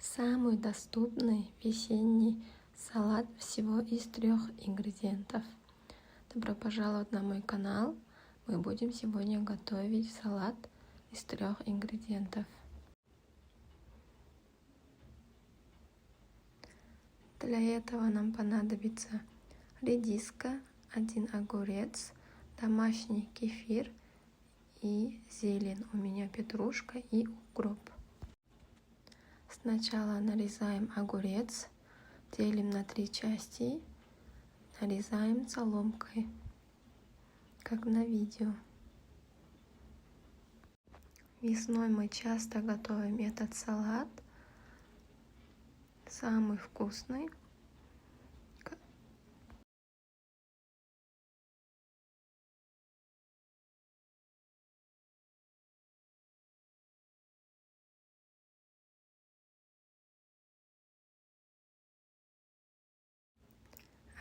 Самый доступный весенний салат всего из 3 ингредиентов. Добро пожаловать на мой канал. Мы будем сегодня готовить салат из 3 ингредиентов. Для этого нам понадобится редиска, 1 огурец, домашний кефир и зелень. У меня петрушка и укроп. Сначала нарезаем огурец, делим на 3 части, нарезаем соломкой, как на видео. Весной мы часто готовим этот салат, самый вкусный.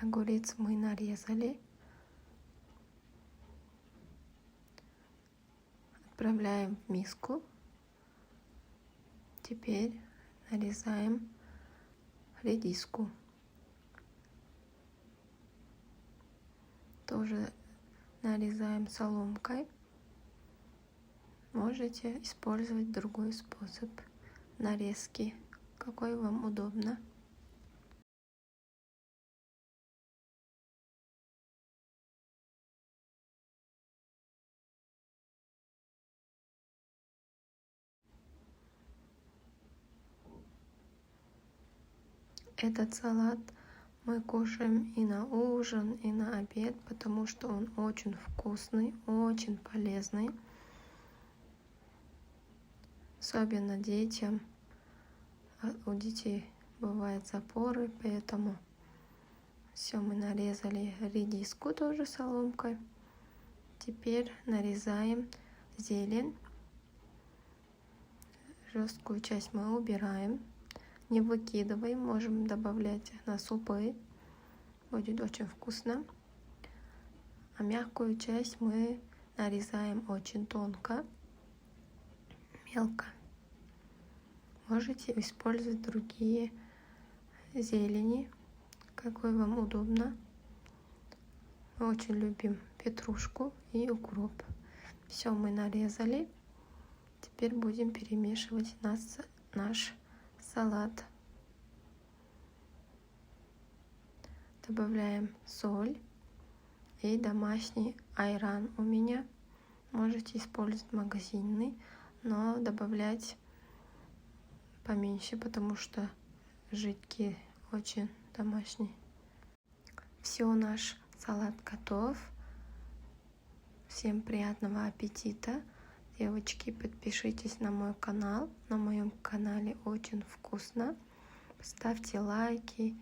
Огурец мы нарезали. Отправляем в миску. Теперь нарезаем редиску. Тоже нарезаем соломкой. Можете использовать другой способ нарезки, какой вам удобно. Этот салат мы кушаем и на ужин, и на обед, потому что он очень вкусный, очень полезный. Особенно детям. У детей бывают запоры, поэтому все, мы нарезали редиску тоже соломкой. Теперь нарезаем зелень. Жесткую часть мы убираем. Не выкидываем, можем добавлять на супы. Будет очень вкусно. А мягкую часть мы нарезаем очень тонко, мелко. Можете использовать другие зелени, какой вам удобно. Мы очень любим петрушку и укроп. Все мы нарезали. Теперь будем перемешивать наш салат. Добавляем соль и домашний айран у меня. Можете использовать магазинный, но добавлять поменьше, потому что жидкий очень домашний. Все, наш салат готов. Всем приятного аппетита. Девочки, подпишитесь на мой канал. На моем канале очень вкусно. Ставьте лайки,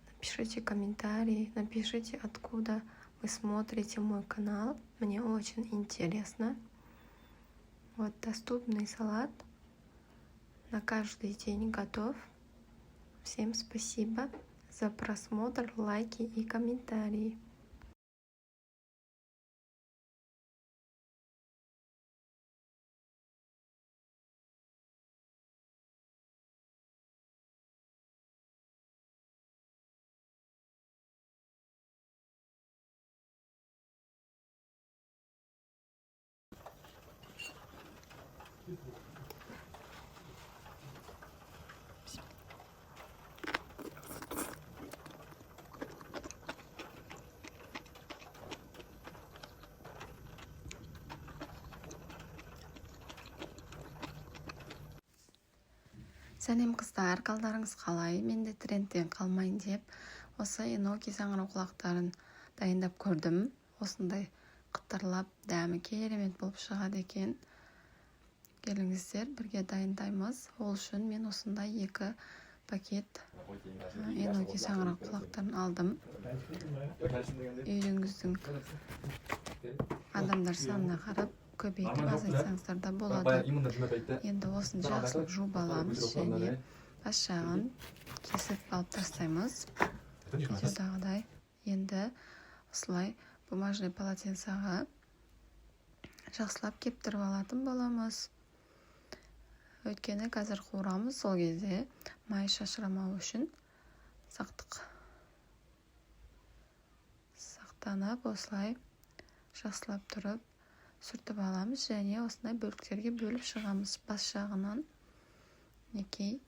напишите комментарии, напишите, откуда вы смотрите мой канал. Мне очень интересно. Вот доступный салат на каждый день готов. Всем спасибо за просмотр, лайки и комментарии. Сәлем қыздар, қалдарыңыз қалай? Мен де трендтен қалмайын деп, осы Еноки саңырау құлақтарын дайындап көрдім. Осындай қытырлап, дәмі керемет болып шығады екен. Келіңіздер, бірге дайындаймыз. Ол үшін мен осындай 2 пакет Еноки саңырау құлақтарын алдым. Үйіңіздің адамдар санына қарап, көбейтіп азайтсаңыздар да болады. Енді осыны жақсылап жуып аламыз және бас жағын кесіп алып тастаймыз. Видеодағыдай. Енді осылай бумажный полотенцеға жақсылап кептіріп алатын боламыз. Өйткені қазір қуырамыз, сол кезде май шашырамау үшін сақтанып, осылай жақсылап тұрып сүртіп аламыз, және осындай бөліктерге бөліп шығамыз. Бас жағынан мінекей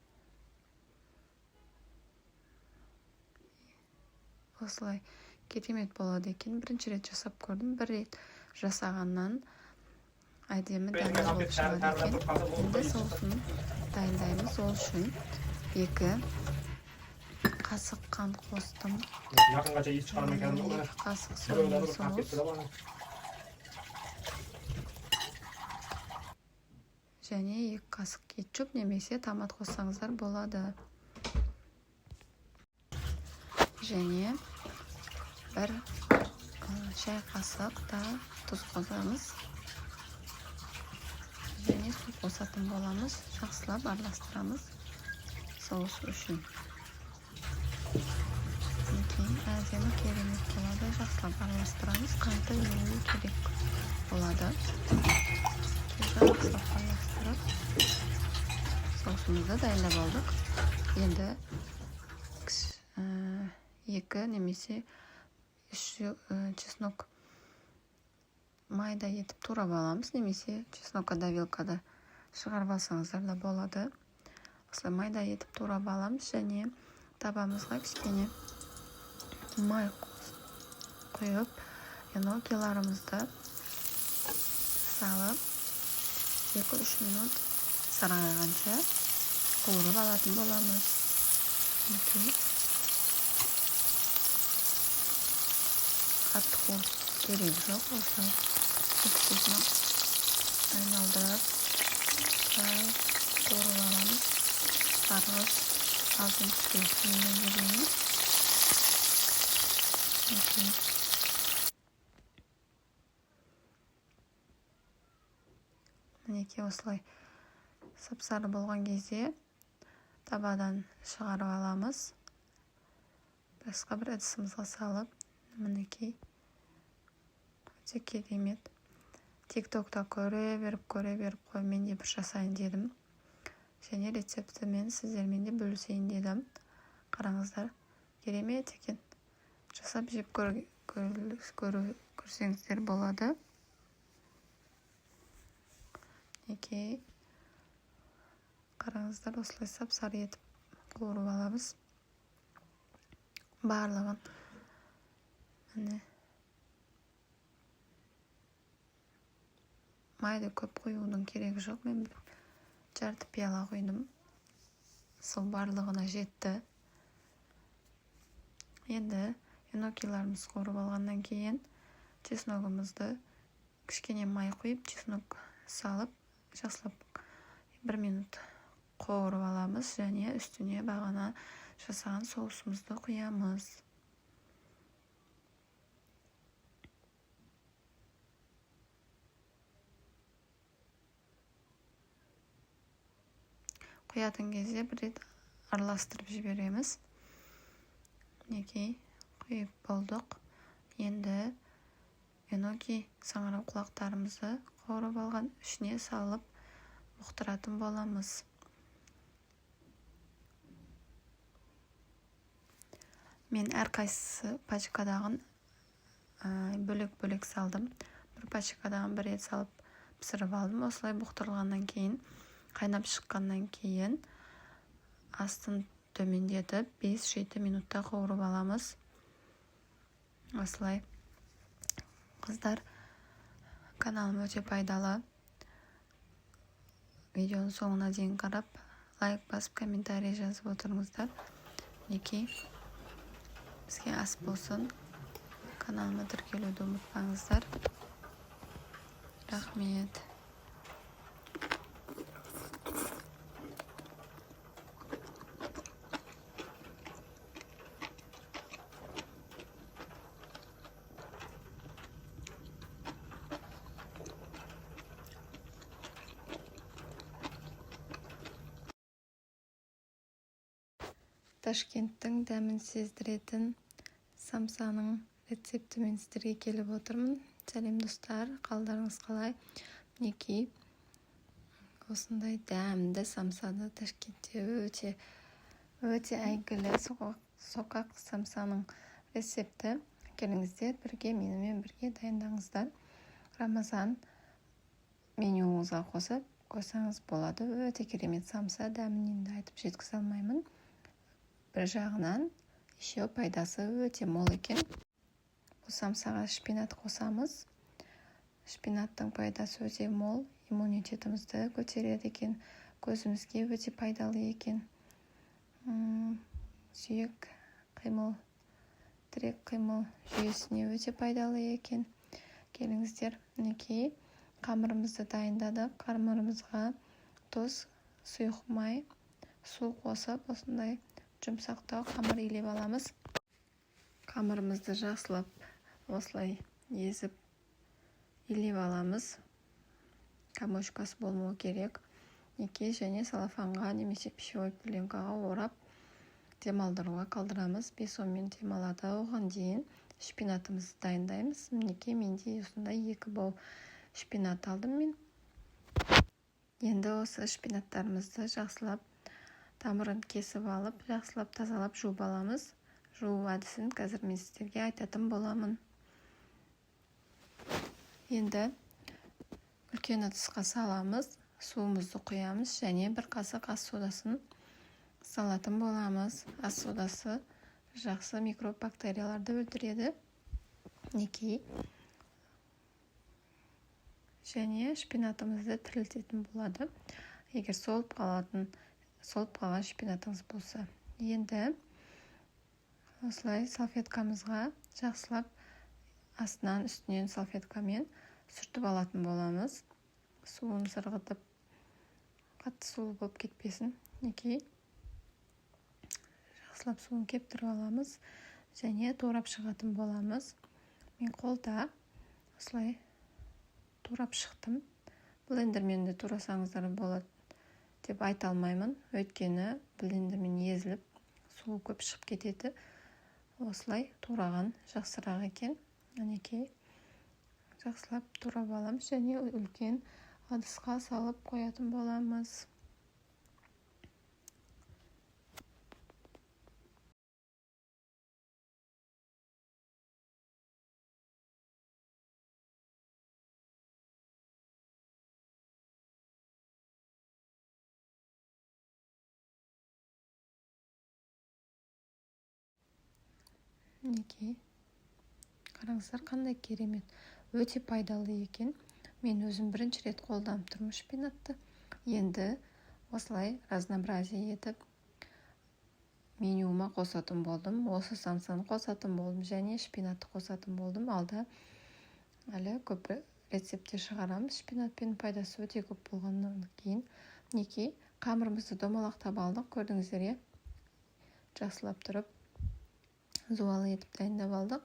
осылай керемет болады екен. Бірінші рет жасап көрдім. Бір рет жасағаннан әдемі дәмді болып шығады екен. Енді соусын дайындаймыз. Ол үшін 2 қасық қант қостым. 2 қасық соя соус және 2 қасық кетчуп немесе томат қоссаңыздар болады. Және 1 шай қасық та тұз қосамыз. Және су қосатын боламыз. Жақсылап араластырамыз соус үшін. Әдемі керемет болады. Жақсылап араластырамыз. Қанты еруі керек болады. Жақсылап араластырып соусымызды дайындап алдық. Енді 2 немесе 3 чеснок майда етіп турап аламыз, немесе чеснокада вилкада шығарып алсаңыздар да болады. Осылай майда етіп турап аламыз, және табамызға кішкене май құйып, енокиларымызды салып 2-3 минут сарғайғанша қуырып алатын боламыз. Қатты қуырып керек жоқ, осылай үкісетін айналдырып қуырып аламыз. Сарғыш алтын түске дейін. Мінекей осылай сап-сары болған кезде табадан шығарып аламыз. Басқа бір ыдысымызға салып, мінекей өте керемет. Тик-токта көре беріп қой, мен де бір жасайын дедім. Және рецепті мен сіздермен де бөлісейін дедім. Қараңыздар, керемет екен. Жасап жеп көрсеңіздер болады. Мінекей қараңыздар, осылай сап-сары етіп қуырып аламыз. Барлығын майды көп құюдың керегі жоқ. Мен жарты пиала құйдым. Сол барлығына жетті. Енді енокиларымыз қуырып алғаннан кейін чесногымызды кішкене май құйып, чеснок салып, жақсылап 1 минут қуырып аламыз, және үстіне бағана жасаған соусымызды құямыз. Құятын кезде бір рет араластырып жібереміз. Мінекей құйып болдық. Енді еноки саңырау құлақтарымызды қуырып алған ішіне салып бұқтыратын боламыз. Мен әрқайсысы пачкадағын бөлек-бөлек салдым. Бір пачкадағын бір рет салып пісіріп алдым. Осылай бұқтырылғаннан кейін, қайнап шыққаннан кейін астын төмендетіп 5-7 минутта қуырып аламыз. Осылай. Қыздар, каналым өте пайдалы. Видеоның соңына дейін қарап, лайк басып, комментарий жазып отырыңыздар. Мінекей бізге ас болсын. Каналыма тіркелуді ұмытпаңыздар. Рахмет. Ташкенттің дәмін сездіретін самсаның рецептімен сіздерге келіп отырмын. Сәлем достар, қалдарыңыз қалай? Мінекей осындай дәмді самсаны Ташкентте өте әйгілі соқақ самсаның рецепті. Келіңіздер, менімен бірге дайындаңыздар. Рамазан менюңызға қосып қойсаңыз болады. Өте керемет самса, дәмін енді айтып жеткізе алмаймын. Бір жағынан еще пайдасы өте мол екен. Бұл самсаға шпинат қосамыз. Шпинаттың пайдасы өте мол, иммунитетімізді көтереді екен, көзімізге өте пайдалы екен. Сүйек қимыл, тірек қимыл жүйесіне өте пайдалы екен. Келіңіздер, мінекей қамырымызды дайындадық. Қамырымызға тұз, сұйық май, су қосып, осындай жұмсақтау қамыр илеп аламыз. Қамырымызды жақсылап осылай езіп илеп аламыз. Комочкасы болмау керек. Және салафанға немесе пищевой пленкаға орап демалдыруға қалдырамыз. 5-10 минут демалады. Оған дейін шпинатымызды дайындаймыз. Менде осындай 2 бау шпинат алдым мен. Енді осы шпинаттарымызды жақсылап тамырын кесіп алып, жақсылап тазалап жуып аламыз. Жуу әдісін қазір мен сіздерге айтатын боламын. Енді үлкен ыдысқа саламыз, суымызды құямыз және 1 қасық ас содасын салатын боламыз. Ас содасы жақсы микроб бактерияларды өлтіреді. Және шпинатымызды тірілтетін болады. Егер солып қалған шпинатыңыз болса. Енді осылай салфеткамызға жақсылап астынан үстінен салфеткамен сүртіп алатын боламыз. Суын сырғытып, қатты суы болып кетпесін. Жақсылап суын кептіріп аламыз және турап шығатын боламыз. Мен қолда осылай турап шықтым. Блендермен де турасаңыздар болады деп айта алмаймын. Өйткені блендермен езіліп, суы көп шығып кетеді. Осылай тураған жақсырақ екен. Жақсылап турап аламыз және үлкен ыдысқа салып қоятын боламыз. Қараңыздар, қандай керемет, өте пайдалы екен. Мен өзім бірінші рет қолданып тұрмын шпинатты. Енді осылай разнообразие етіп менюма қосатын болдым. Осы самсаны қосатын болдым және шпинатты қосатын болдым. Алда әлі көп рецепттер шығарамыз. Шпинатпен пайдасы өте көп болғаннан кейін. Қамырымызды домалақтап алдық, көрдіңіздер. Жақсылап тұрып зуалы етіп дайындап алдық.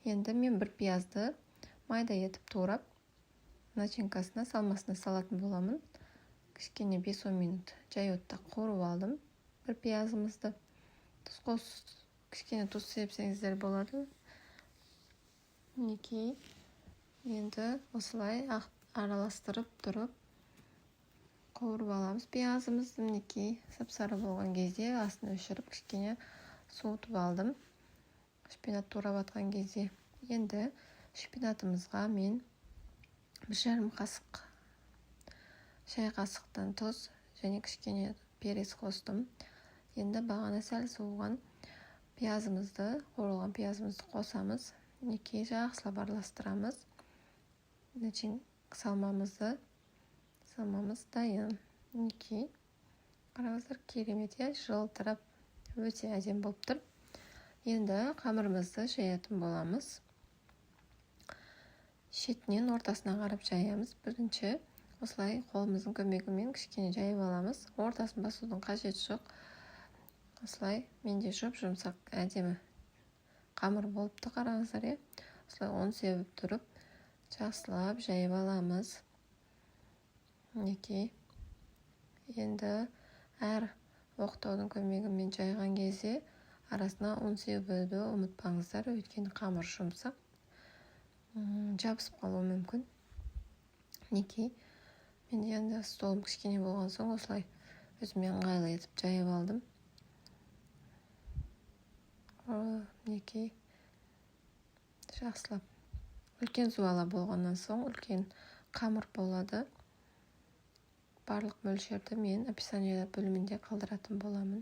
Енді мен 1 пиязды майда етіп турап, начинкасына, салмасына салатын боламын. Кішкене 5-10 минут жай отта қуырып алдым 1 пиязымызды. Кішкене тұз сепсеңіздер болады. Енді осылай араластырып тұрып қуырып аламыз пиязымызды. Сап-сары болған кезде астын өшіріп, кішкене суытып алдым. Шпинат турап атқан кезде. Енді шпинатымызға мен 1,5 қасық шай қасықтан тұз және кішкене перец қостым. Енді бағана сәл суыған қуырылған пиязымызды қосамыз. Жақсылап араластырамыз. Салмамыз дайын. Қараңыздар, керемет, жылтырап өте әдемі болып тұр. Енді қамырымызды жаятын боламыз. Шетінен ортасына қарап жаямыз. Бірінші осылай қолымыздың көмегімен кішкене жайып аламыз. Ортасын басудың қажеті жоқ. Осылай менде жұмсақ әдемі қамыр болыпты, қараңыздар. Осылай он себіп тұрып, жақсылап жайып аламыз. Енді әр оқтаудың көмегімен жайған кезде арасына ұн себуді ұмытпаңыздар, өйткені қамыр жұмсақ, жабысып қалуы мүмкін. Мен енді столым кішкене болған соң осылай өзіме ыңғайлы етіп жайып алдым. Мінекей жақсылап. Үлкен зуала болғаннан соң үлкен қамыр болады. Барлық мөлшерді мен описание бөлімінде қалдыратын боламын.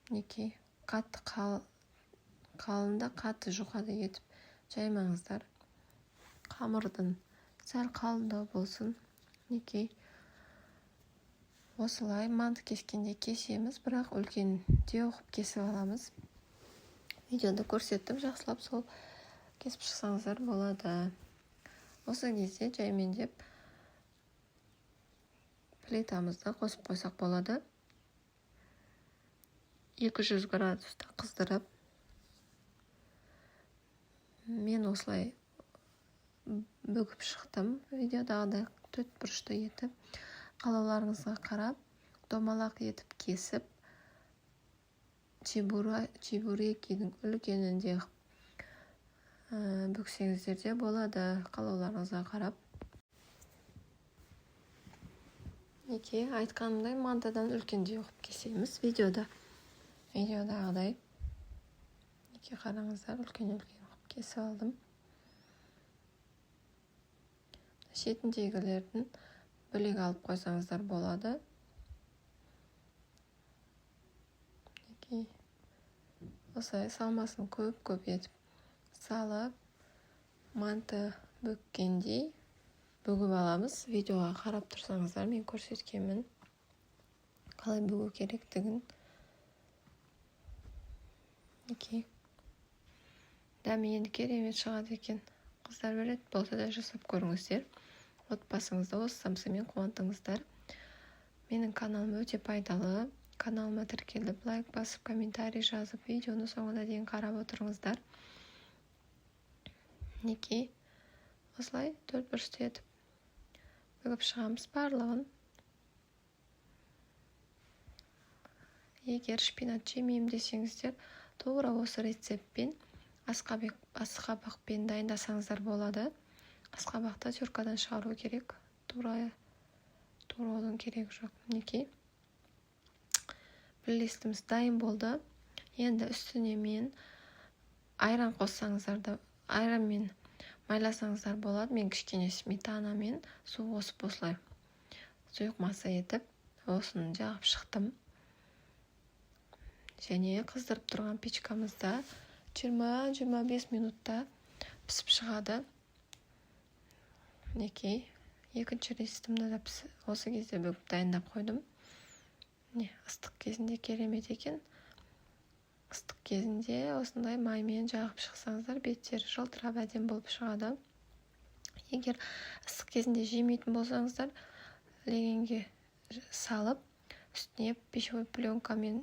Мінекей қатты қалында қатты жұқады етіп жаймаңыздар. Қамырдың сәл қалыңдау болсын. Мінекей осылай манты кескенде кесеміз, бірақ үлкенде оқып кесіп аламыз. Видеода көрсеттім, жақсылап сол кесіп шықсаңыздар болады. Осы кезде жаймендеп плитамызды қосып қойсақ болады. 200 градуста қыздырып, мен осылай бүгіп шықтым. Видеодағыдай 4 бұрышты етіп, қалауларыңызға қарап, домалақ етіп кесіп, чебурекидің үлкенінде бүксеңіздер де болады, қалауларыңызға қарап. Неке айтқанымдай мантадан үлкенде оқып кесеміз видеодағыдай. Неке қараңыздар, үлкен оқып кесіп алдым. Шетіндегілердің бөлек алып қойсаңыздар болады. Неке осылай салмасын көп етіп салып, манты бүккендей бүгіп аламыз. Видеоға қарап тұрсаңыздар, мен көрсеткенмін қалай бүгу керектігін. Неке дәмі енді керемет шығады екен. Қыздар бір рет болса да жасап көріңіздер. Отбасыңызды осы самсамен қуантыңыздар. Менің каналым өте пайдалы. Каналыма тіркеліп, лайк басып, комментарий жазып, видеоны соңына дейін қарап отырыңыздар. Неке осылай 4 бұрышты етіп бүгіп шығамыз барлығын. Егер шпинат жемеймін десеңіздер, тура осы рецептпен асқабақпен дайындасаңыздар болады. Асқабақты теркадан шығару керек. Тура оның керек жоқ. Неке бірлестіміз дайын болды. Енді үстіне мен айран қоссаңыздар да, айранмен майласаңыздар болады. Мен кішкене сметана мен су қосып осылай сұйық маса етіп, осыны жағып шықтым. Және қыздырып тұрған печкамызда 20-25 минутта пісіп шығады. Мінекей екінші рецептімді да осы кезде бүгіп дайындап қойдым. Ыстық кезінде керемет екен. Ыстық кезінде осындай маймен жағып шықсаңыздар, беттері жылтырап әдемі болып шығады. Егер ыстық кезінде жемейтін болсаңыздар, легенге салып, үстіне пищевой пленкамен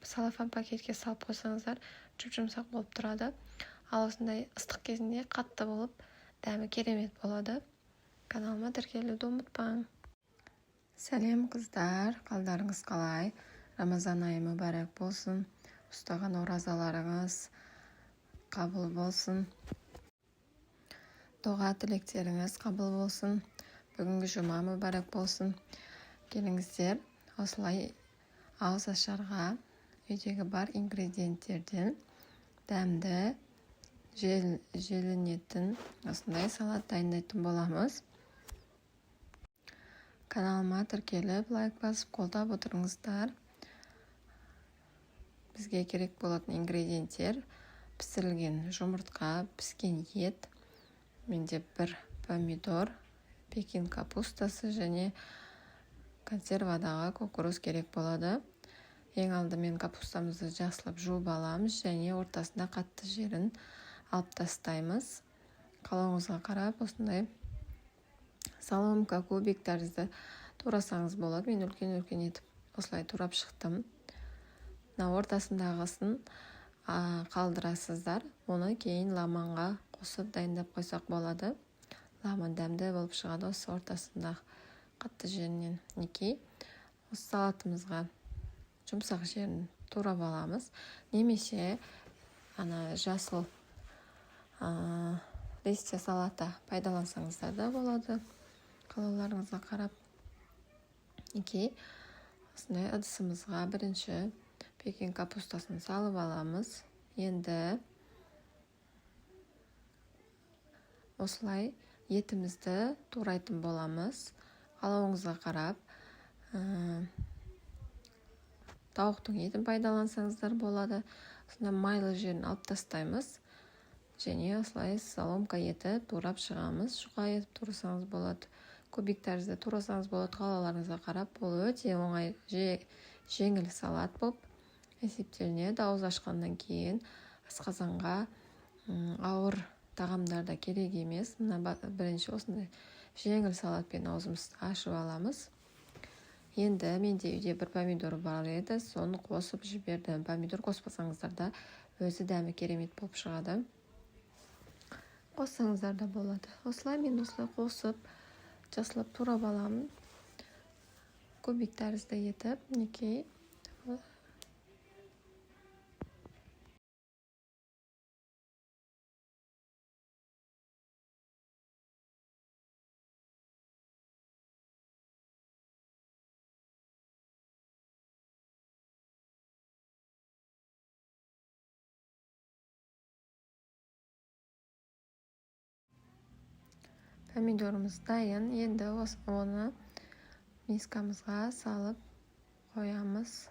салафан пакетке салып қойсаңыздар, жұп-жұмсақ болып тұрады. Ал осындай ыстық кезінде қатты болып, дәмі керемет болады. Каналыма тіркелуді ұмытпаң. Сәлем қыздар, қалдарыңыз қалай? Рамазан айы мүбәрәк болсын. Ұстаған оразаларыңыз қабыл болсын. Дұға тілектеріңіз қабыл болсын. Бүгінгі жұма мүбәрәк болсын. Келіңіздер, осылай ауыз ашарға үйдегі бар ингредиенттерден дәмді, желінетін осындай салат дайындайтын боламыз. Каналыма тіркеліп, лайк басып, қолдап отырыңыздар. Бізге керек болатын ингредиенттер: пісірілген жұмыртқа, піскен ет, менде бір помидор, пекин капустасы және консервадағы кукуруз керек болады. Ең алдымен капустамызды жақсылап жуып аламыз және ортасында қатты жерін алып тастаймыз. Қалауыңызға қарап, осындай соломка, кубик тәрізді турасаңыз болады. Мен үлкен етіп осылай турап шықтым. Ортасындағысын қалдырасыздар. Оны кейін ламанға қосып дайындап қойсақ болады. Ламан дәмді болып шығады осы ортасындағы қатты жерінен. Неке осы салатымызға жұмсақ жерін турап аламыз. Немесе жасыл листья салата пайдалансаңыздар да болады, қалауларыңызға қарап. Осындай ыдысымызға бірінші пекин капустасын салып аламыз. Енді осылай етімізді турайтын боламыз. Қалауыңызға қарап, тауықтың етін пайдалансаңыздар болады. Осында майлы жерін алып тастаймыз. Және осылай соломка етіп турап шығамыз. Жұқа етіп турасаңыз болады. Кубик тәрізді турасаңыз болады. Қалауларыңызға қарап, бұл өте оңай жеңіл салат болып есептелінеді. Ауыз ашқаннан кейін асқазанға ауыр тағамдарда керек емес. Мына бірінші осындай жеңіл салатпен аузымызды ашып аламыз. Енді менде үйде бір помидор бар еді, соны қосып жібердім. Помидор қоспасаңыздар да өзі дәмі керемет болып шығады. Қоссаңыздар да болады. Осылай мен осылай қосып, жасылап турап аламын. Кубик тәрізді етіп, помидорымыз дайын. Енді оны мискамызға салып қоямыз.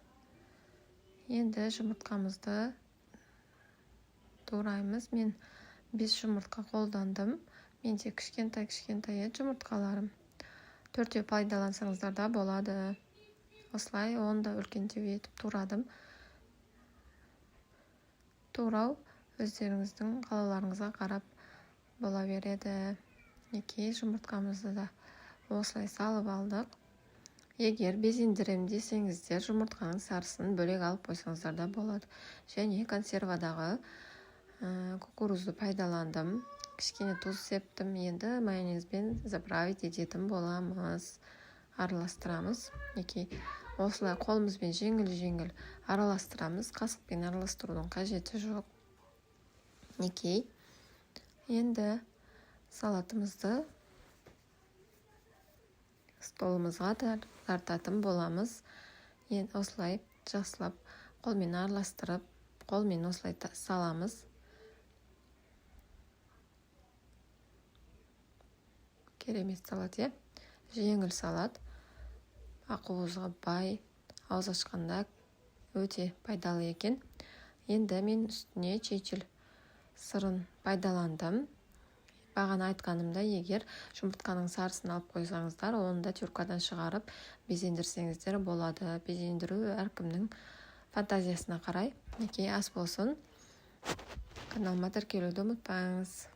Енді жұмыртқамызды тураймыз. Мен 5 жұмыртқа қолдандым. Менде кішкентай ет жұмыртқаларым. 4 пайдалансаңыздар да болады. Осылай оны да үлкендеу етіп турадым. Турау өздеріңіздің қалауларыңызға қарап бола береді. Жұмыртқамызды да осылай салып алдық. Егер безендірем десеңіздер, жұмыртқаның сарысын бөлек алып қойсаңыздар да болады. Және консервадағы кукурузды пайдаландым. Кішкене тұз септім. Енді майонезбен заправить ететін боламыз. Араластырамыз. Осылай қолымызбен жеңіл араластырамыз. Қасықпен араластырудың қажеті жоқ. Енді салатымызды столымызға тартатын боламыз. Енді осылай жақсылап қолмен араластырып, қолмен осылай саламыз. Керемет салат, жеңіл салат, ақуызға бай, ауыз ашқанда өте пайдалы екен. Енді мен үстіне чечил сырын пайдаландым. Бағана айтқанымда, егер жұмыртқаның сарысын алып қойсаңыздар, оны да тюркадан шығарып безендірсеңіздер болады. Безендіру әркімнің фантазиясына қарай. Ас болсын. Каналыма тіркелуді ұмытпаңыз.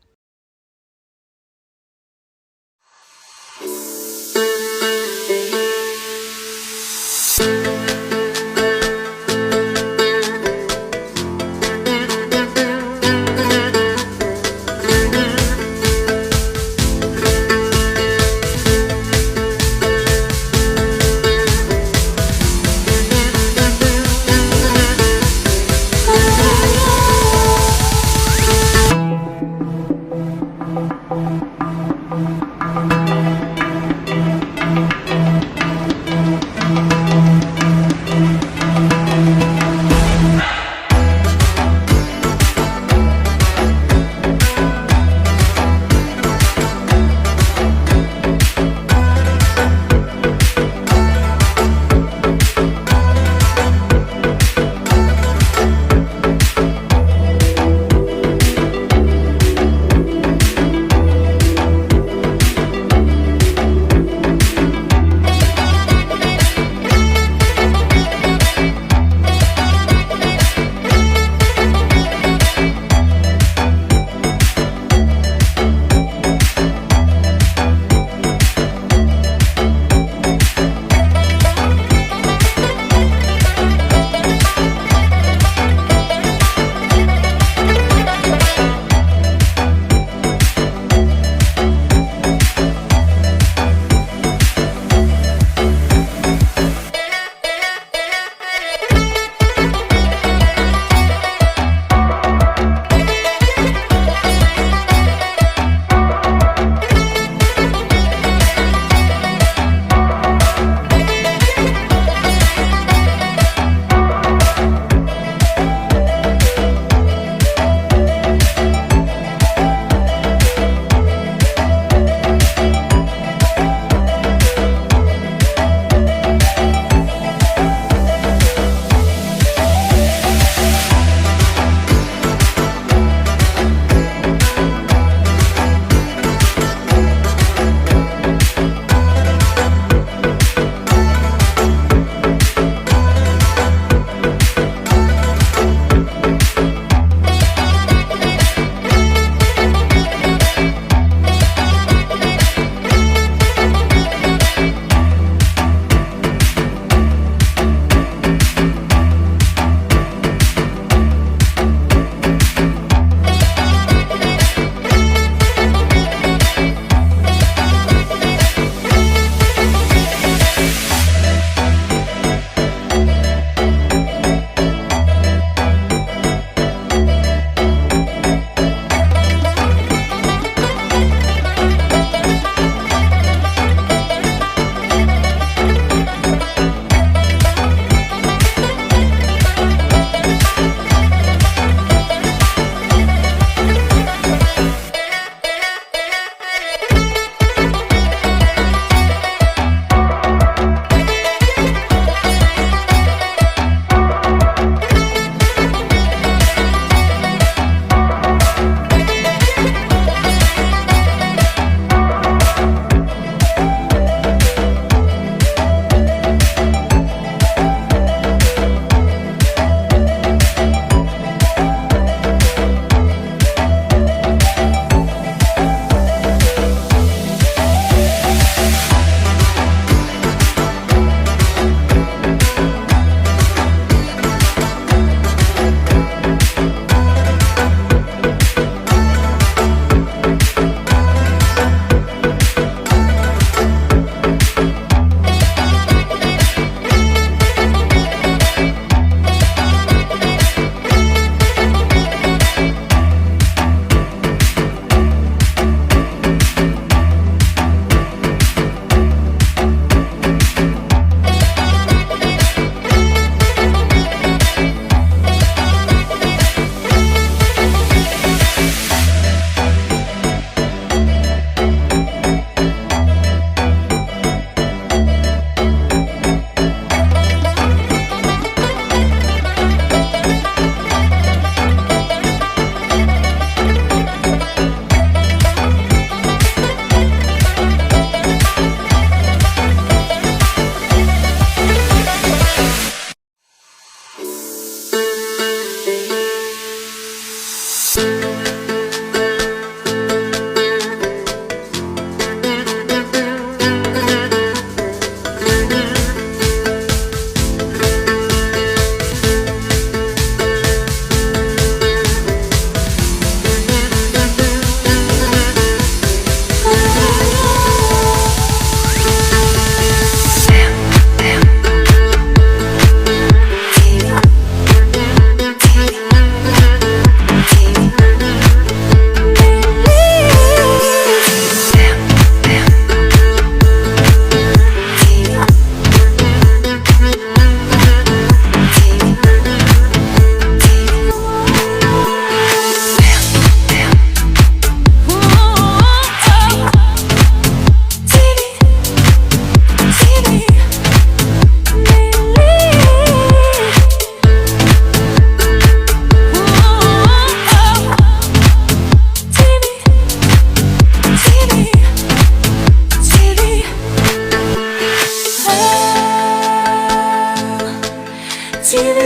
TV,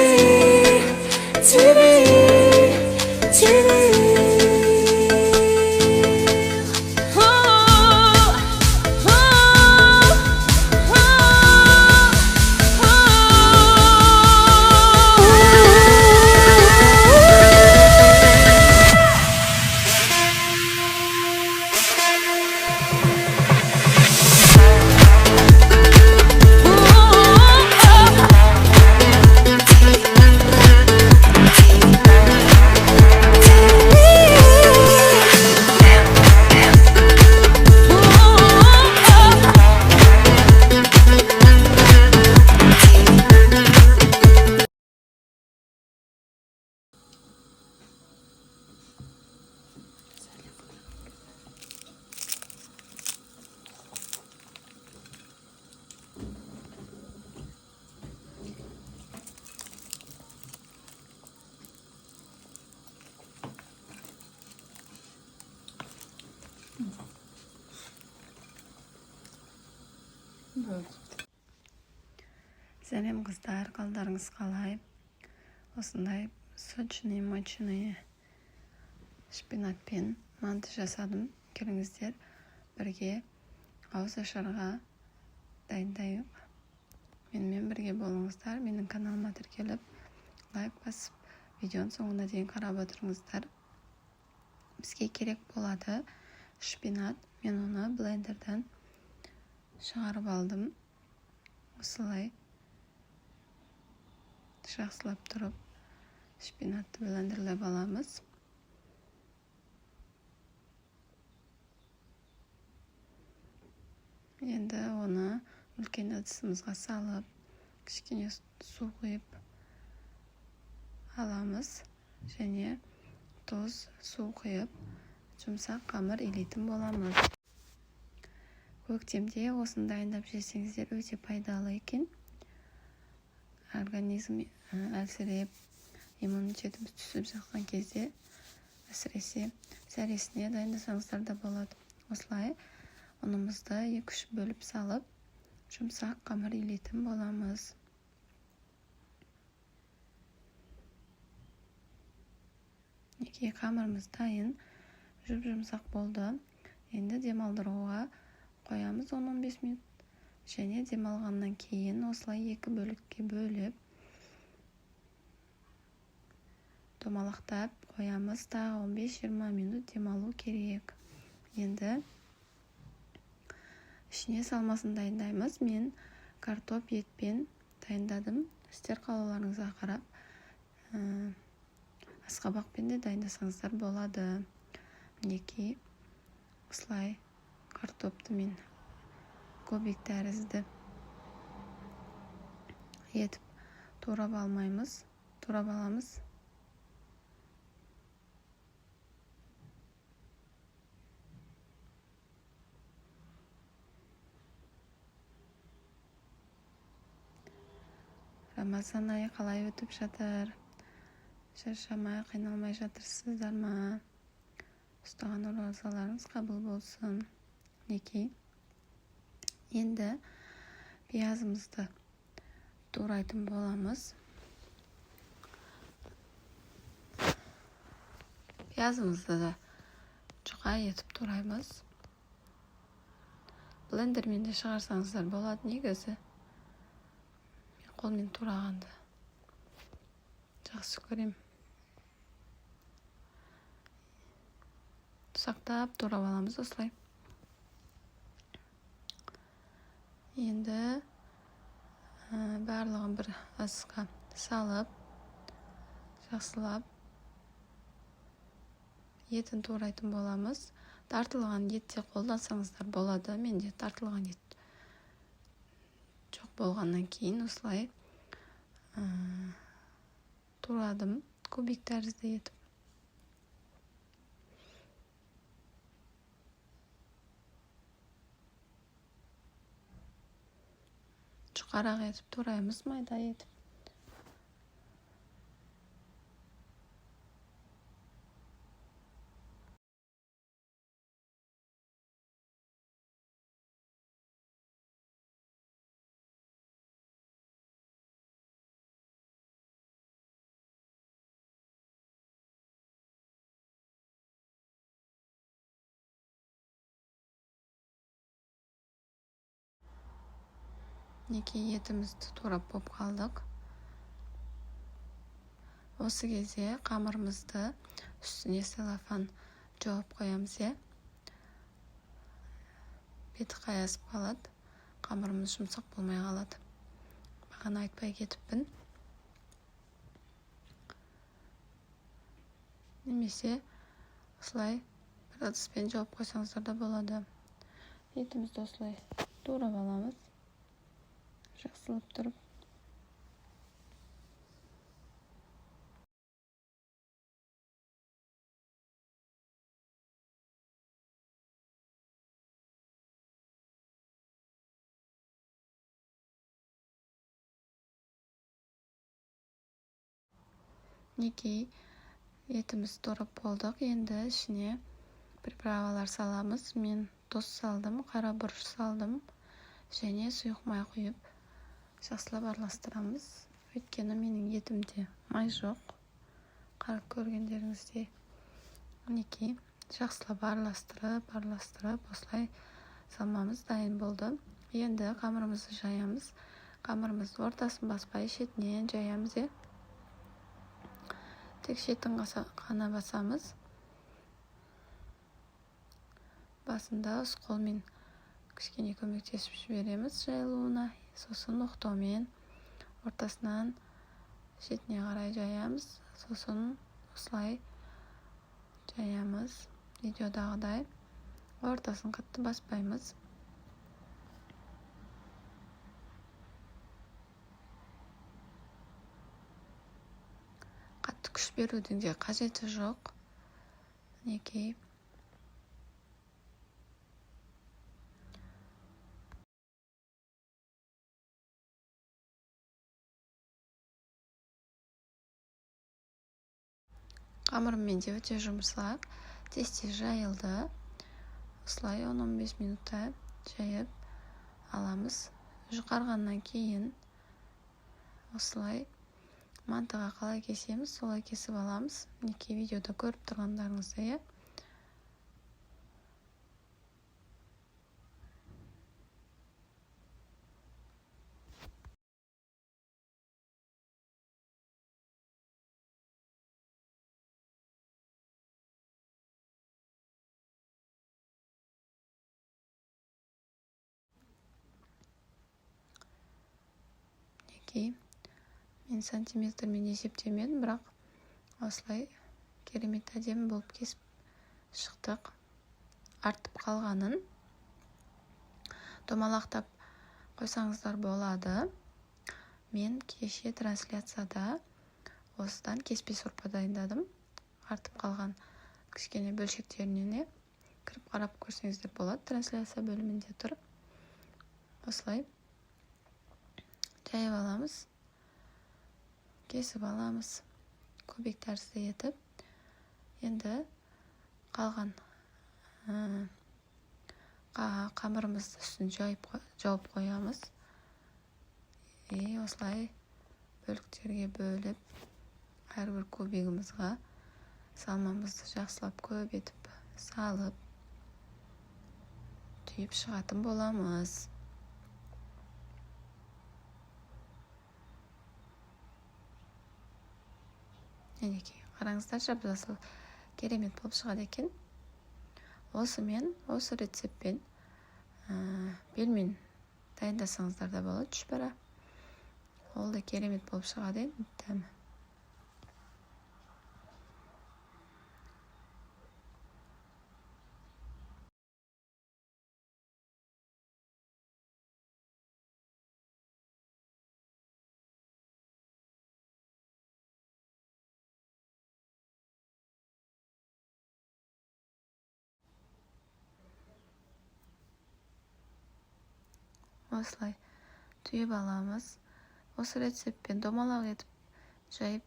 TV, TV. Сәлем қыздар, қалдарыңыз қалай? Осындай сочный шпинатпен манты жасадым. Келіңіздер, бірге ауызашарға дайындайық. Менімен бірге болыңыздар. Менің каналыма тіркеліп, лайк басып, видеоның соңына дейін қарап отырыңыздар. Бізге керек болады шпинат. Мен оны блендерден шығарып алдым. Осылай жақсылап тұрып шпинатты блендерлеп аламыз. Енді оны үлкен ыдысымызға салып, кішкене су құйып аламыз. Және тұз, су құйып, жұмсақ қамыр илейтін боламыз. Көктемде осыны дайындап жесеңіздер өте пайдалы екен. Организм әлсіреп, иммунитетіміз түсіп жатқан кезде әсіресе сәресіне дайындасаңыздар да болады. Осылай ұнымызды 2-3 бөліп салып, жұмсақ қамыр илейтін боламыз. Неге қамырымыз дайын, жұмсақ болды. Енді демалдыруға қоямыз 10-15 минут. Және демалғаннан кейін осылай 2 бөлікке бөліп домалақтап қоямыз. Тағы 15-20 минут демалу керек. Енді ішіне салмасын дайындаймыз. Мен картоп етпен дайындадым. Сіздер қалауларыңызға қарап, асқабақпен де дайындасаңыздар болады. Мінекей осылай картопты мен көбік тәрізді етіп турап аламыз. Рамазан айы қалай өтіп жатыр? Шаршамай, қиналмай жатырсыздар ма? Ұстаған оразаларыңыз қабыл болсын. Неке. Енді пиязымызды турайтын боламыз. Пиязымызды да жұқа етіп тураймыз. Блендермен де шығарсаңыздар болады негізі. Мен қолмен турағанды жақсы көрем. Тұсақтап турап аламыз осылай. Енді барлығын бір асқа салып, жақсылап етін турайтын боламыз. Тартылған етте қолдансаңыздар болады. Менде тартылған ет жоқ болғаннан кейін осылай турадым. Көбік тәрізді етіп. Жұқарақ етіп тураймыз, майда етіп. Неке етімізді турап болып қалдық. Осы кезде қамырымызды үстіне целлофан жауып қоямыз. Беті қаясып қалады. Қамырымыз жұмсақ болмай қалады. Бағана айтпай кетіппін. Немесе осылай бір ыдыспен жауып қойсаңыздар да болады. Етімізді осылай турап аламыз. Жақсылап тұрып. Неке етіміз турап болдық. Енді ішіне приправалар саламыз. Мен тұз салдым, қара бұрыш салдым және сұйық май құйып жақсылап араластырамыз. Өйткені менің етімде май жоқ. Қарап көргендеріңіздей. Неке жақсылап араластырып осылай салмамыз дайын болды. Енді қамырымызды жаямыз. Қамырымызды ортасын баспай шетінен жаямыз. Тек шетін ғана басамыз. Басында осы қолмен кішкене көмектесіп жібереміз жайылуына. Сосын оқтаумен ортасынан шетіне қарай жаямыз. Сосын осылай жаямыз. Видеодағыдай ортасын қатты баспаймыз. Қатты күш берудің де қажеті жоқ. Неке қамырыммен де өте жұмсақ, тез жайылды. Осылай 10-15 минутта жайып аламыз. Жұқарғаннан кейін осылай мантыға қалай кесеміз, солай кесіп аламыз. Неке видеода көріп тұрғандарыңыздай. Неке мен сантиметрмен есептемедім, бірақ осылай керемет әдемі болып кесіп шықтық. Артып қалғанын домалақтап қойсаңыздар болады. Мен кеше трансляцияда осыдан кеспе сорпа дайындадым. Артып қалған кішкене бөлшектеріне кіріп қарап көрсеңіздер болады. Трансляция бөлімінде тұрып осылай жайып аламыз. Кесіп аламыз. Көбек тәрізді етіп. Енді қалған қамырымызды үстін жауып қоямыз. Осылай бөліктерге бөліп, әрбір көбегімізға салмамызды жақсылап көп етіп салып, түйіп шығатын боламыз. Енекей, қараңыздар, жап-жасыл керемет болып шығады екен. Осы рецептпен белмен дайындасаңыздар да болады, түшпара. Ол да керемет болып шығады дәмі. Осылай түйіп аламыз. Осы рецептпен домалақ етіп жайып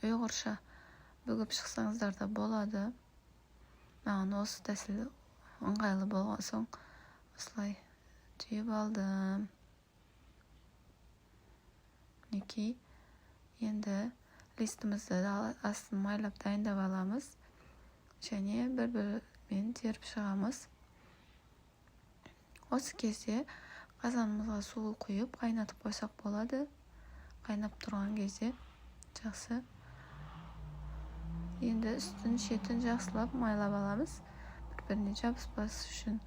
ұйғырша бүгіп шықсаңыздар да болады. Маған осы тәсіл ыңғайлы болған соң осылай түйіп алдым. Неке енді листімізді астын майлап дайындап аламыз. Және бір-бірімен теріп шығамыз. Осы кезде Қазанымызға су құйып қайнатып қойсақ болады. Қайнап тұрған кезде жақсы. Енді үстін шетін жақсылап майлап аламыз. Бір-біріне жабыспас үшін,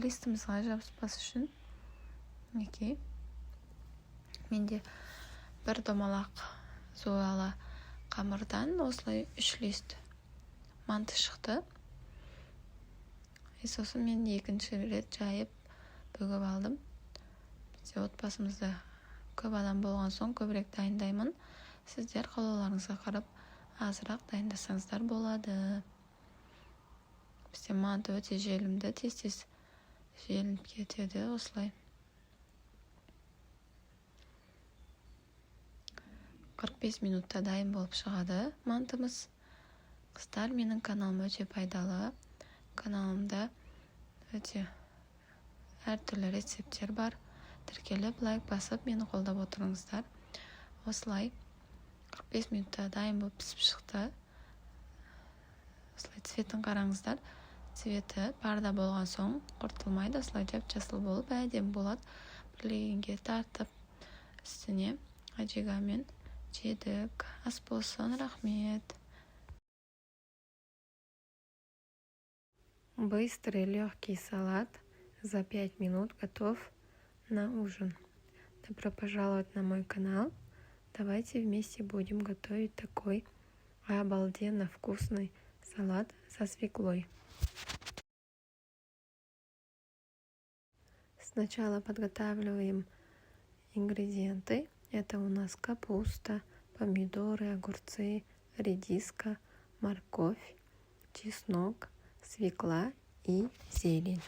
листімізға жабыспас үшін. Мінекей. Менде бір домалақ зояла қамырдан осылай 3 лист манты шықты. Сосын мен екінші рет жайып бөгіп алдым. Бізде отбасымызда көп адам болған соң көбірек дайындаймын. Сіздер қалауларыңызға қарап азырақ дайындасаңыздар болады. Бізде манты өте желімді, тез-тез желініп кетеді осылай. 45 минутта дайын болып шығады мантымыз. Қыздар, менің каналым өте пайдалы. Каналымда өте әртүрлі рецепттер бар. Тіркеліп, лайк басып, мені қолдап отырыңыздар. Осылай 45 минутта дайын болып пісіп шықты. Осылай цветін қараңыздар. Цветі парда болған соң құртылмайды. Осылай жап-жасыл болып әдемі болады. Бірлегенге тартып, үстіне аджигамен жедік. Ас болсын, рахмет. Быстрый легкий салат за 5 минут готов на ужин. Добро пожаловать на мой канал. Давайте вместе будем готовить такой обалденно вкусный салат со свеклой. Сначала подготавливаем ингредиенты. Это у нас капуста, помидоры, огурцы, редиска, морковь, чеснок, свекла и зелень.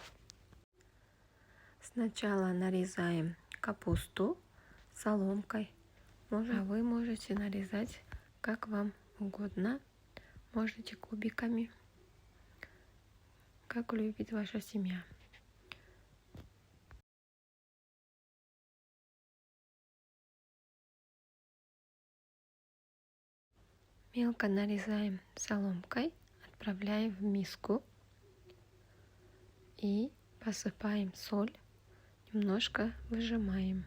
Сначала нарезаем капусту соломкой. Вы можете нарезать как вам угодно. Можете кубиками, как любит ваша семья. Мелко нарезаем соломкой, отправляем в миску и посыпаем соль, немножко выжимаем,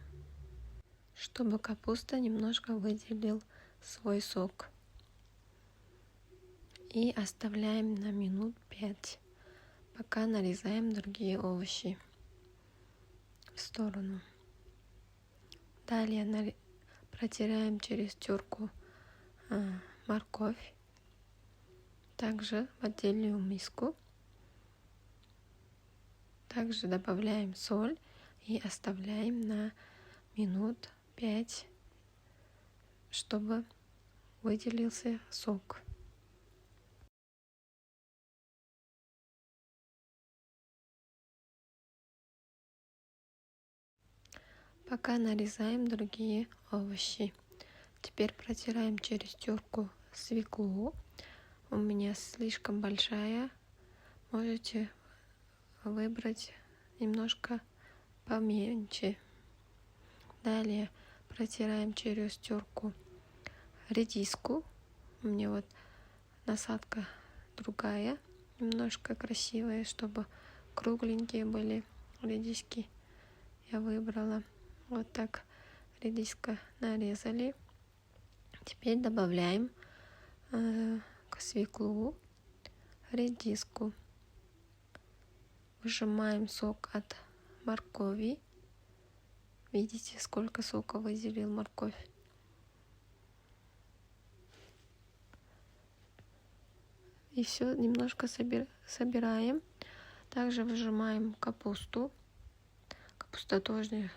чтобы капуста немножко выделил свой сок. И оставляем на минут 5, пока нарезаем другие овощи в сторону. Далее протираем через терку морковь, также в отдельную миску. Также добавляем соль и оставляем на минут 5, чтобы выделился сок. Пока нарезаем другие овощи. Теперь протираем через терку свеклу. У меня слишком большая. Можете выбрать немножко поменьше. Далее протираем через терку редиску. У меня вот насадка другая, немножко красивая, чтобы кругленькие были редиски. Я выбрала вот так. Редиска нарезали. Теперь добавляем к свеклу редиску. Выжимаем сок от моркови. Видите, сколько сока выделил морковь. И все немножко собираем. Также выжимаем капусту. Капуста тоже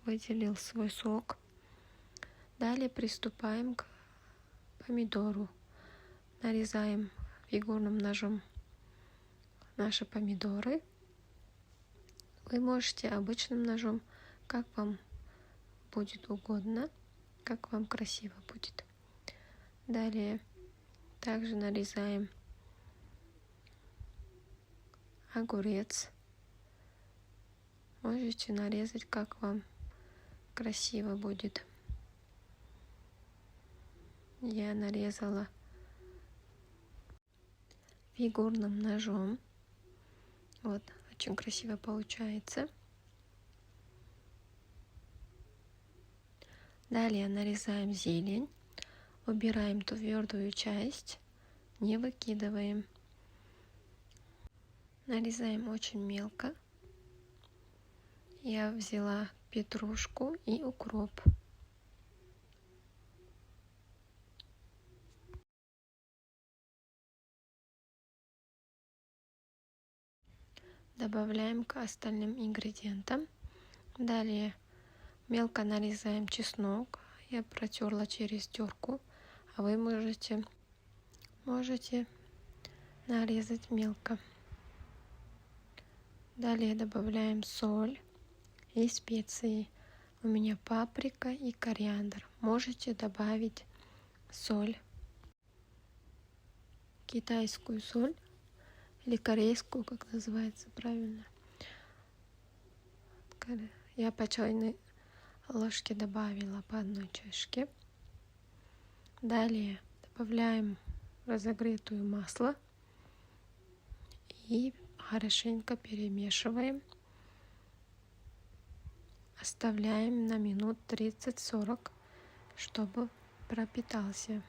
выделил свой сок. Далее приступаем к помидору. Нарезаем фигурным ножом наши помидоры. Вы можете обычным ножом, как вам будет угодно, как вам красиво будет. Далее также нарезаем огурец. Можете нарезать, как вам красиво будет. Я нарезала фигурным ножом. Вот, очень красиво получается. Далее нарезаем зелень, убираем твердую часть, не выкидываем. Нарезаем очень мелко. Я взяла петрушку и укроп. Добавляем к остальным ингредиентам. Далее мелко нарезаем чеснок. Я протерла через терку, а вы можете нарезать мелко. Далее добавляем соль и специи. У меня паприка и кориандр. Можете добавить соль, китайскую соль или корейскую, как называется правильно. Я по чайной ложке добавила по 1 чашке. Далее добавляем разогретое масло и хорошенько перемешиваем. Оставляем на минут 30-40, чтобы пропитался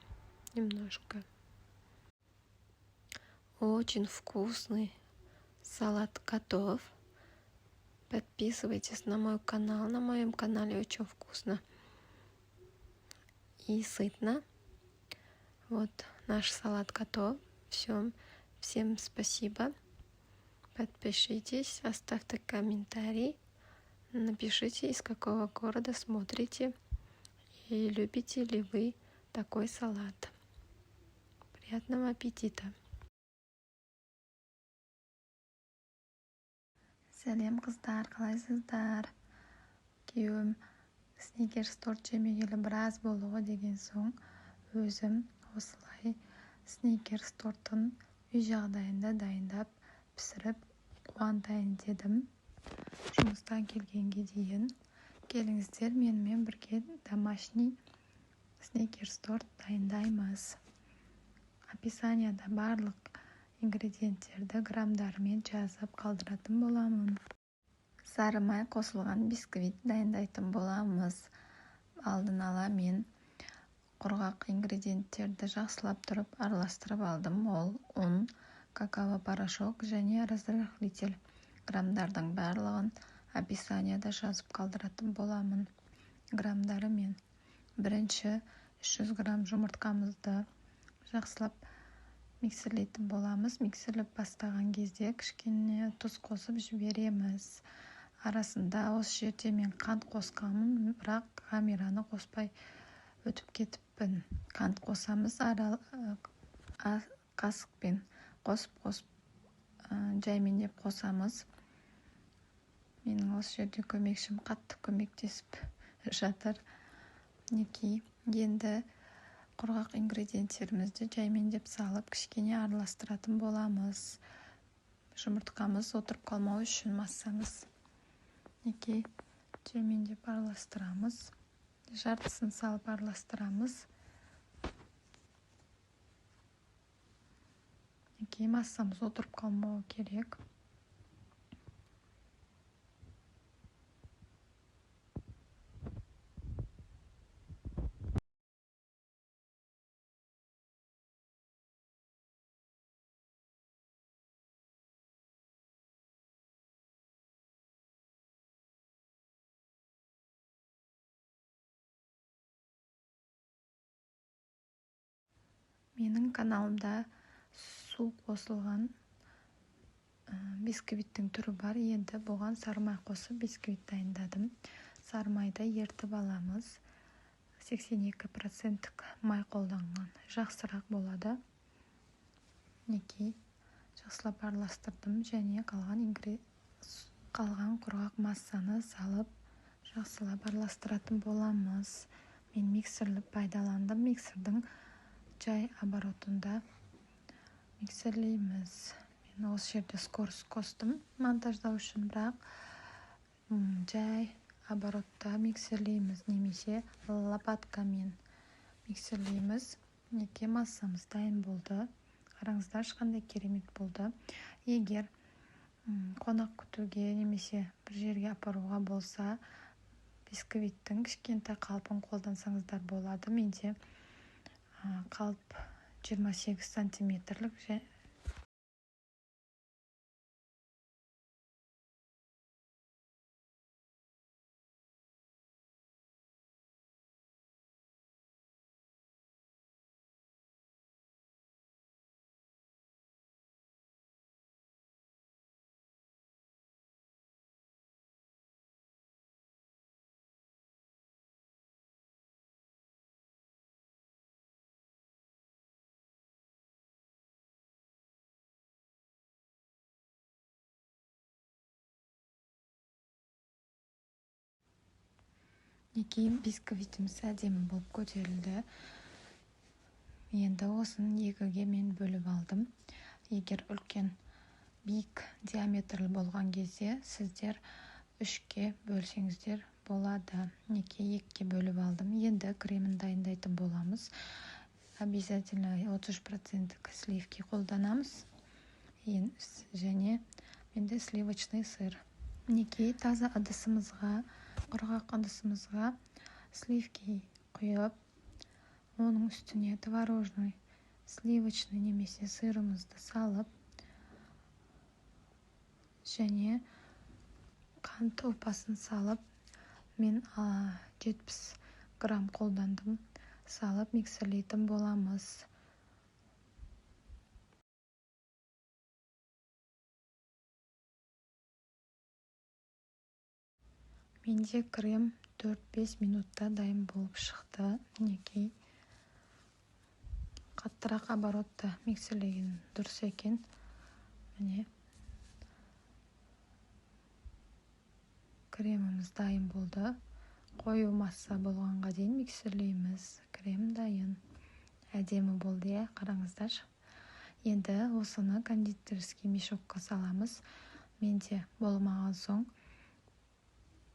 немножко. Очень вкусный салат готов. Подписывайтесь на мой канал. На моем канале очень вкусно и сытно. Вот наш салат готов. Всем спасибо. Подпишитесь, оставьте комментарий. Напишите, из какого города смотрите и любите ли вы такой салат. Приятного аппетита! Сәлем қыздар, қалайсыздар? Күйеуім сникерс торт жемегелі біраз болды ғой деген соң, өзім осылай сникерс тортын үй жағдайында дайындап пісіріп қуантайын дедім. Жұмыстан келгенге дейін келіңіздер менімен бірге домашний сникерс торт дайындаймыз. Описанияда барлық ингредиенттерді грамдарымен жазып қалдыратын боламын. Сары май қосылған бисквит дайындайтын боламыз. Алдын ала мен құрғақ ингредиенттерді жақсылап тұрып араластырып алдым. Ол ұн, какао порошок және разрыхлитель. Грамдардың барлығын описанияда жазып қалдыратын боламын. Грамдары мен бірінші 300 грамм жұмыртқамызды жақсылап миксерлейтін боламыз. Миксерлеп бастаған кезде кішкене тұз қосып жібереміз. Арасында осы жерде мен қант қосқанмын, бірақ камераны қоспай өтіп кетіппін. Қант қосамыз, қасықпен қосып жаймен деп қосамыз. Менің осы жерде көмекшім қатты көмектесіп жатыр. Енді құрғақ ингредиенттерімізді жаймен деп салып, кішкене араластыратын боламыз. Жұмыртқамыз отырып қалмау үшін массамыз. Жаймен деп араластырамыз. Жартысын салып араластырамыз. Массамыз отырып қалмау керек. Менің каналымда су қосылған бисквиттің түрі бар. Енді бұған сары май қосып бисквит дайындадым. Сары майды ертіп аламыз. 82% май қолданған жақсырақ болады. Жақсылап араластырдым және қалған құрғақ массаны салып жақсылап араластыратын боламыз. Мен миксерлі пайдаландым. Миксердің жай оборотында миксерлейміз. Мен осы жерде скорость қостым монтаждау үшін, бірақ жай оборотта миксерлейміз, немесе лопаткамен миксерлейміз. Массамыз дайын болды. Қараңыздар, ешқандай керемет болды. Егер қонақ күтуге немесе бір жерге апаруға болса, бисквиттің кішкентай қалпын қолдансаңыздар болады. Менде қалып 28 сантиметрлік. Кейін бисквитіміз әдемі болып көтерілді. Енді осын екіге мен бөліп алдым. Егер үлкен биік диаметрлі болған кезде сіздер үшке бөлсеңіздер болады. Екіге бөліп алдым. Енді кремін дайындайтын боламыз. Обязательно 30% сливки қолданамыз. Және менде сливочный сыр. Таза ыдысымызға, құрғақ ыдысымызға сливки құйып, оның үстіне творожный, сливочный немесе сырымызды салып, және қант ұлпасын салып, мен 70 грамм қолдандым, салып миксерлейтін боламыз. Менде крем 4-5 минутта дайын болып шықты. Қаттырақ оборотта миксерлеген дұрыс екен. Міне креміміз дайын болды. Қою масса болғанға дейін миксерлейміз. Крем дайын. Әдемі болды, қараңыздар. Енді осыны кондитерский мешокқа саламыз. Менде болмаған соң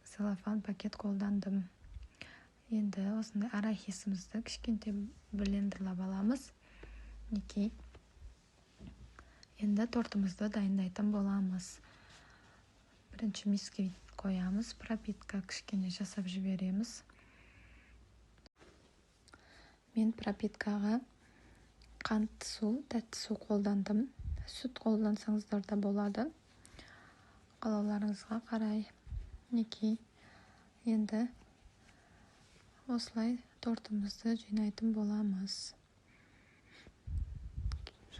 целлофан пакет қолдандым. Енді осындай арахисімізді кішкентай блендерлап аламыз. Енді тортымызды дайындайтын боламыз. Бірінші бисквит қоямыз, пропитка кішкене жасап жібереміз. Мен пропиткаға қант су, тәтті су қолдандым. Сүт қолдансаңыздар да болады. Қалауларыңызға қарай. Енді осылай тортымызды жинайтын боламыз.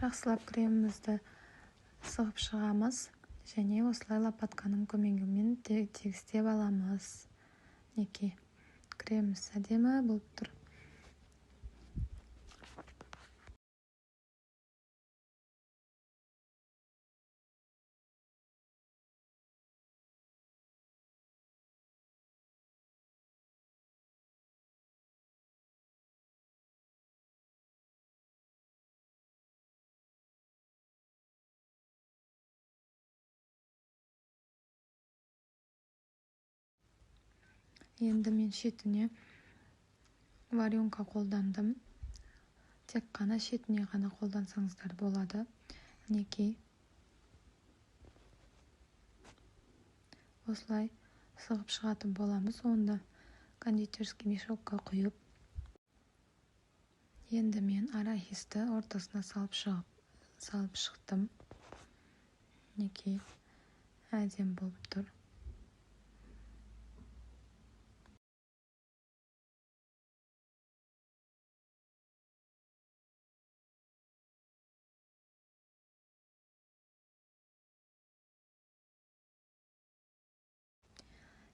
Жақсылап кремімізді сығып шығамыз, және осылай лопатканың көмегімен тегістеп аламыз. Креміміз әдемі болып тұр. Енді мен шетіне варенка қолдандым. Тек қана шетіне ғана қолдансаңыздар болады. Осылай сығып шығатын боламыз. Онда кондитерский мешокқа құйып. Енді мен арахисті ортасына салып шықтым. Әдем болып тұр.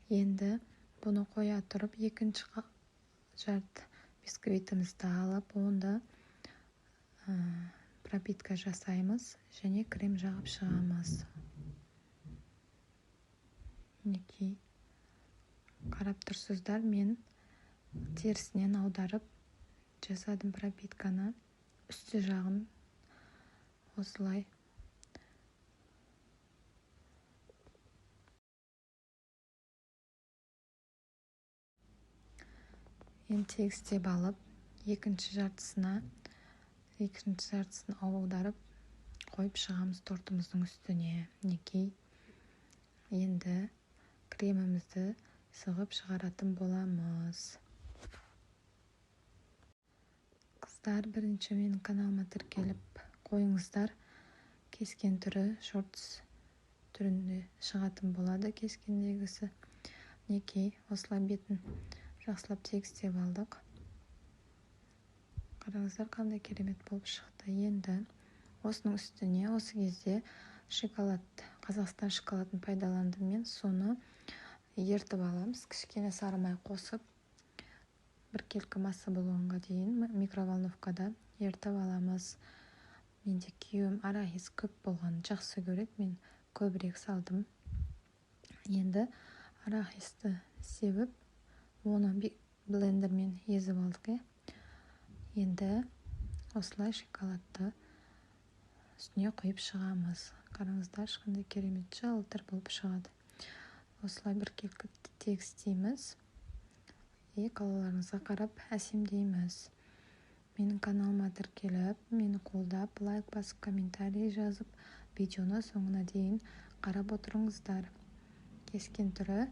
Енді бұны қоя тұрып, екінші жарт бисквитімізді алып, онда пропитка жасаймыз, және крем жағып шығамыз. Қарап тұрсыздар, мен терісінен аударып жасадым пропитканы. Үсті жағын осылай. Енді тегістеп алып, екінші жартысын аударып қойып шығамыз тортымыздың үстіне. Енді кремімізді сыгып чыгаратын боламыз. Кыздар, биринчи менин каналыма тиркелип коюңуздар. Keskin түрү shorts түрүндө чыгатын болду. Кескиндегиси мінекей осылай бетін жақсылап тегістеп алдық. Қараңыздар қандай керемет болып шықты. Енді осының үстіне осы кезде шоколад, Қазақстан шоколадын пайдаландым мен. Соны ертіп аламыз. Кішкене сары май қосып, біркелкі масса болғанға дейін микроволновкада ертіп аламыз. Менде күйеуім арахис көп болғанын жақсы көреді. Мен көбірек салдым. Енді арахисті себіп, оны блендермен езіп алдық. Енді осылай шоколадты үстіне құйып шығамыз. Қараңыздар, қандай керемет жылтыр болып шығады. Осылай біркелкі тегістейміз. Қалауларыңызға қарап әсемдейміз. Менің каналыма тіркеліп, мені қолдап, лайк басып, комментарий жазып, видеоны соңына дейін қарап отырыңыздар. Keskin түрі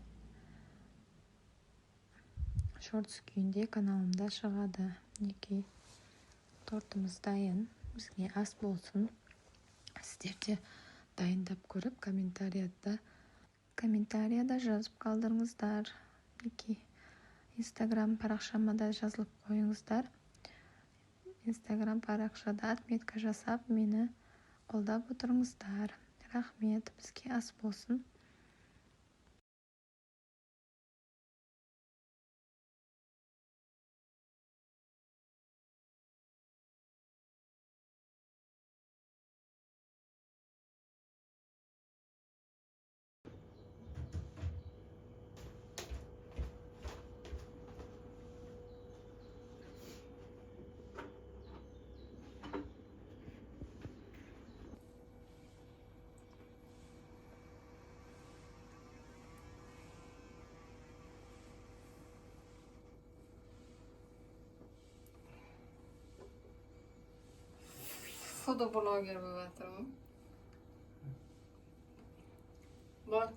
шортс күйінде каналымда шығады. Мінекей тортымыз дайын. Бізге ас болсын. Сіздер де дайындап көріп, комментарияда жазып қалдырыңыздар. Мінекей Instagram парақшама да жазылып қойыңыздар. Instagram парақшада отметка жасап, мені қолдап отырыңыздар. Рахмет, бізге ас болсын. Fotoblogger болып жатырмын. Бар.